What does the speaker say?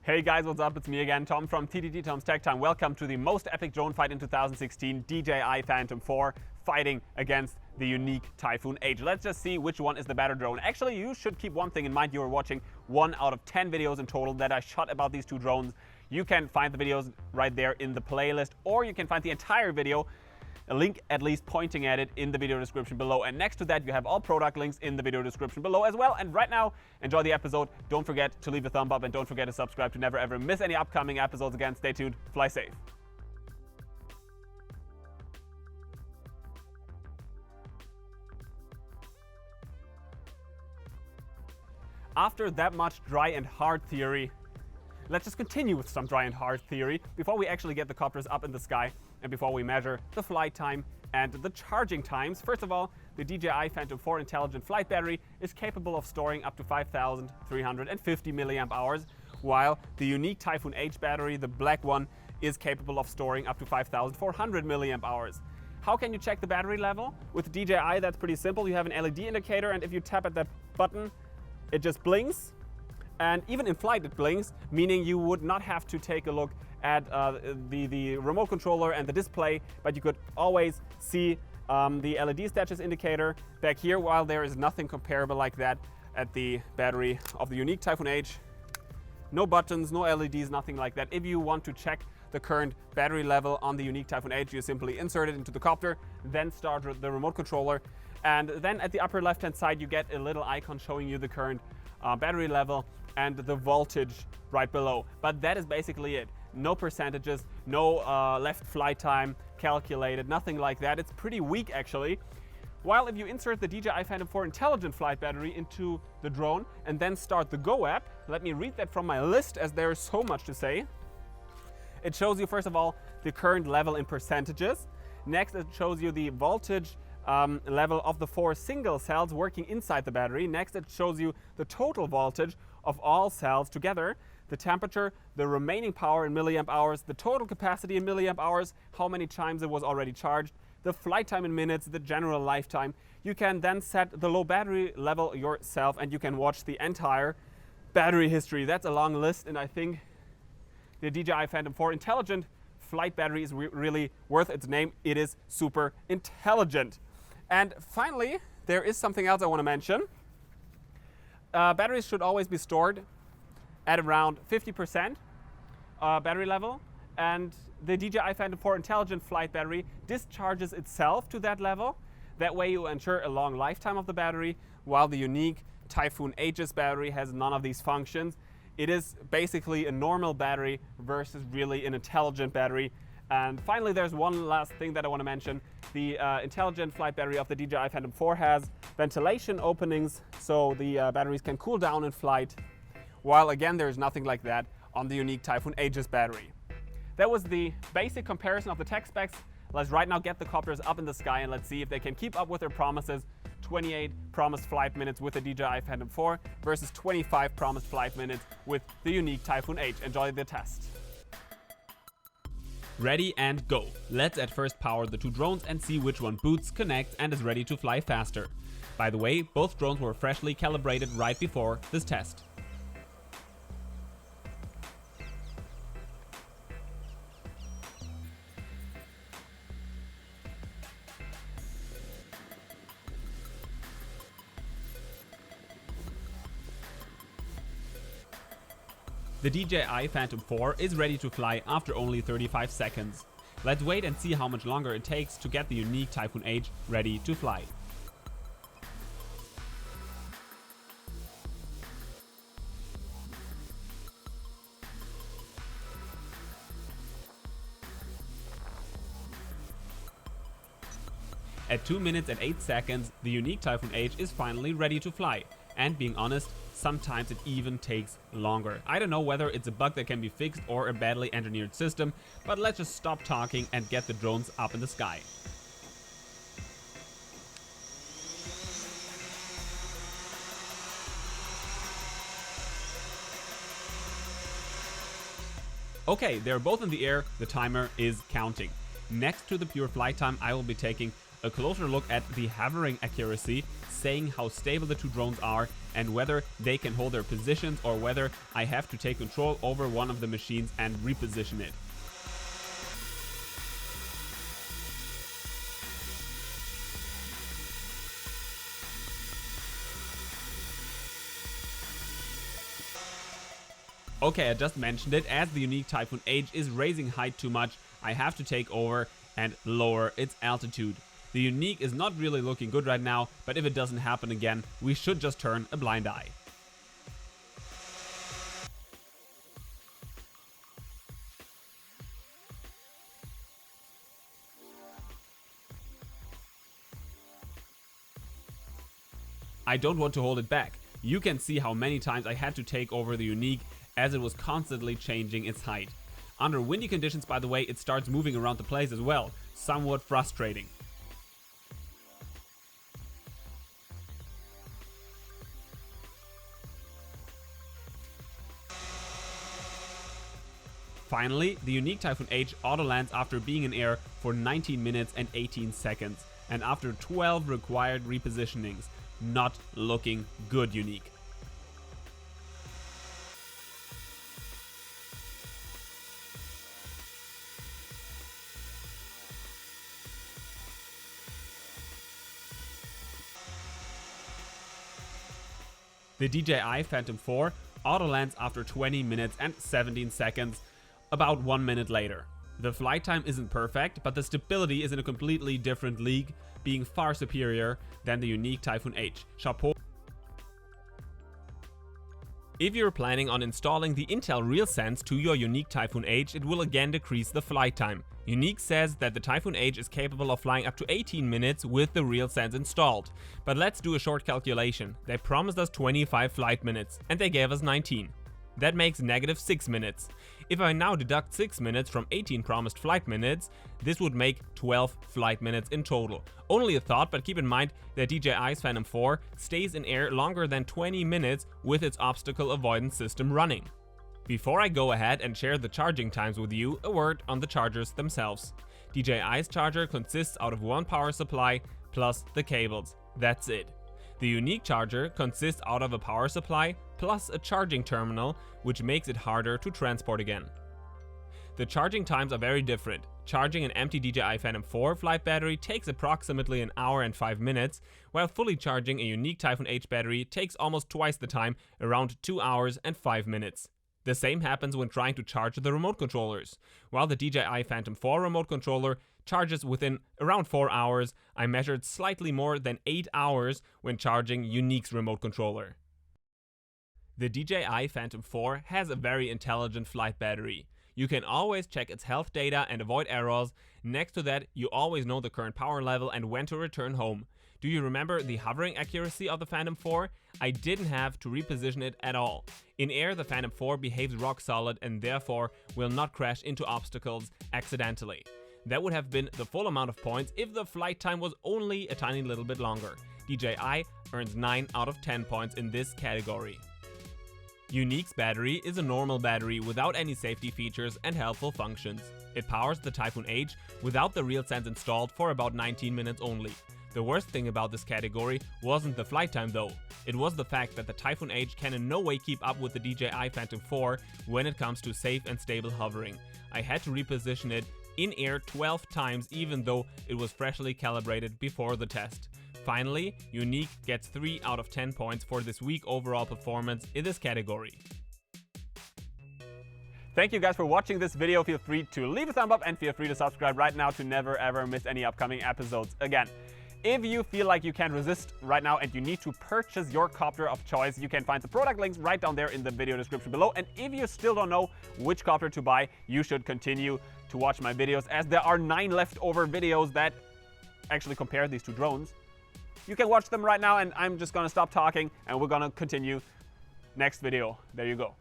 Hey guys, what's up? It's me again, Tom from TTT Tom's Tech Time. Welcome to the most epic drone fight in 2016, DJI Phantom 4, fighting against the Yuneec Typhoon H. Let's just see which one is the better drone. Actually, you should keep one thing in mind. You are watching 1 out of 10 videos in total that I shot about these two drones. You can find the videos right there in the playlist, or you can find the entire video, a link at least pointing at it, in the video description below. And next to that, you have all product links in the video description below as well. And right now, enjoy the episode. Don't forget to leave a thumb up and don't forget to subscribe to never ever miss any upcoming episodes. Again, stay tuned, fly safe. After that much dry and hard theory, let's just continue with some dry and hard theory before we actually get the copters up in the sky and before we measure the flight time and the charging times. First of all, the DJI Phantom 4 intelligent flight battery is capable of storing up to 5,350 milliamp hours, while the Yuneec Typhoon H battery, the black one, is capable of storing up to 5,400 milliamp hours. How can you check the battery level? With DJI, that's pretty simple. You have an LED indicator, and if you tap at that button, it just blinks. And even in flight it blinks, meaning you would not have to take a look at the remote controller and the display, but you could always see the LED status indicator back here, while there is nothing comparable like that at the battery of the Yuneec Typhoon H. No buttons, no LEDs, nothing like that. If you want to check the current battery level on the Yuneec Typhoon H, you simply insert it into the copter, then start the remote controller, and then at the upper left hand side you get a little icon showing you the current battery level and the voltage right below. But that is basically it. No percentages, no left flight time calculated, nothing like that. It's pretty weak actually. While if you insert the DJI Phantom 4 intelligent flight battery into the drone and then start the Go app, let me read that from my list as there is so much to say. It shows you first of all the current level in percentages. Next it shows you the voltage level of the 4 single cells working inside the battery. Next it shows you the total voltage of all cells together, the temperature, the remaining power in milliamp hours, the total capacity in milliamp hours, how many times it was already charged, the flight time in minutes, the general lifetime. You can then set the low battery level yourself and you can watch the entire battery history. That's a long list, and I think the DJI Phantom 4 intelligent flight battery is really worth its name. It is super intelligent. And finally, there is something else I want to mention. Batteries should always be stored at around 50% battery level, and the DJI Phantom 4 intelligent flight battery discharges itself to that level. That way you ensure a long lifetime of the battery, while the Yuneec Typhoon H's battery has none of these functions. It is basically a normal battery versus really an intelligent battery. And finally, there's one last thing that I want to mention. The intelligent flight battery of the DJI Phantom 4 has ventilation openings, so the batteries can cool down in flight, while again there's nothing like that on the Yuneec Typhoon H's battery. That was the basic comparison of the tech specs. Let's right now get the copters up in the sky and let's see if they can keep up with their promises. 28 promised flight minutes with the DJI Phantom 4 versus 25 promised flight minutes with the Yuneec Typhoon H. Enjoy the test. Ready and go. Let's at first power the two drones and see which one boots, connects and is ready to fly faster. By the way, both drones were freshly calibrated right before this test. The DJI Phantom 4 is ready to fly after only 35 seconds. Let's wait and see how much longer it takes to get the Yuneec Typhoon H ready to fly. At 2 minutes and 8 seconds, the Yuneec Typhoon H is finally ready to fly. And being honest, sometimes it even takes longer. I don't know whether it's a bug that can be fixed or a badly engineered system, but let's just stop talking and get the drones up in the sky. Okay, they're both in the air, the timer is counting. Next to the pure flight time, I will be taking A closer look at the hovering accuracy, saying how stable the two drones are and whether they can hold their positions or whether I have to take control over one of the machines and reposition it. Okay, I just mentioned it, as the Yuneec Typhoon H is raising height too much, I have to take over and lower its altitude. The Yuneec is not really looking good right now, but if it doesn't happen again, we should just turn a blind eye. I don't want to hold it back. You can see how many times I had to take over the Yuneec, as it was constantly changing its height. Under windy conditions, by the way, it starts moving around the place as well, somewhat frustrating. Finally, the Yuneec Typhoon H auto lands after being in air for 19 minutes and 18 seconds, and after 12 required repositionings. Not looking good, Yuneec. The DJI Phantom 4 auto lands after 20 minutes and 17 seconds, about 1 minute later. The flight time isn't perfect, but the stability is in a completely different league, being far superior than the Yuneec Typhoon H. Chapeau. If you're planning on installing the Intel RealSense to your Yuneec Typhoon H, it will again decrease the flight time. Yuneec says that the Typhoon H is capable of flying up to 18 minutes with the RealSense installed. But let's do a short calculation. They promised us 25 flight minutes, and they gave us 19. That makes -6 minutes. If I now deduct 6 minutes from 18 promised flight minutes, this would make 12 flight minutes in total. Only a thought, but keep in mind that DJI's Phantom 4 stays in air longer than 20 minutes with its obstacle avoidance system running. Before I go ahead and share the charging times with you, a word on the chargers themselves. DJI's charger consists out of one power supply plus the cables. That's it. The Yuneec charger consists out of a power supply plus a charging terminal, which makes it harder to transport again. The charging times are very different. Charging an empty DJI Phantom 4 flight battery takes approximately an hour and 5 minutes, while fully charging a Yuneec Typhoon H battery takes almost twice the time, around 2 hours and 5 minutes. The same happens when trying to charge the remote controllers. While the DJI Phantom 4 remote controller charges within around 4 hours, I measured slightly more than 8 hours when charging Yuneec's remote controller. The DJI Phantom 4 has a very intelligent flight battery. You can always check its health data and avoid errors. Next to that, you always know the current power level and when to return home. Do you remember the hovering accuracy of the Phantom 4? I didn't have to reposition it at all. In air, the Phantom 4 behaves rock solid and therefore will not crash into obstacles accidentally. That would have been the full amount of points if the flight time was only a tiny little bit longer. DJI earns 9 out of 10 points in this category. Yuneec's battery is a normal battery without any safety features and helpful functions. It powers the Typhoon H without the RealSense installed for about 19 minutes only. The worst thing about this category wasn't the flight time though. It was the fact that the Typhoon H can in no way keep up with the DJI Phantom 4 when it comes to safe and stable hovering. I had to reposition it in air 12 times even though it was freshly calibrated before the test. Finally, Yuneec gets 3 out of 10 points for this weak overall performance in this category. Thank you guys for watching this video. Feel free to leave a thumb up and feel free to subscribe right now to never ever miss any upcoming episodes again. If you feel like you can't resist right now and you need to purchase your copter of choice, you can find the product links right down there in the video description below. And if you still don't know which copter to buy, you should continue to watch my videos, as there are 9 leftover videos that actually compare these two drones. You can watch them right now, and I'm just gonna stop talking and we're gonna continue next video. There you go.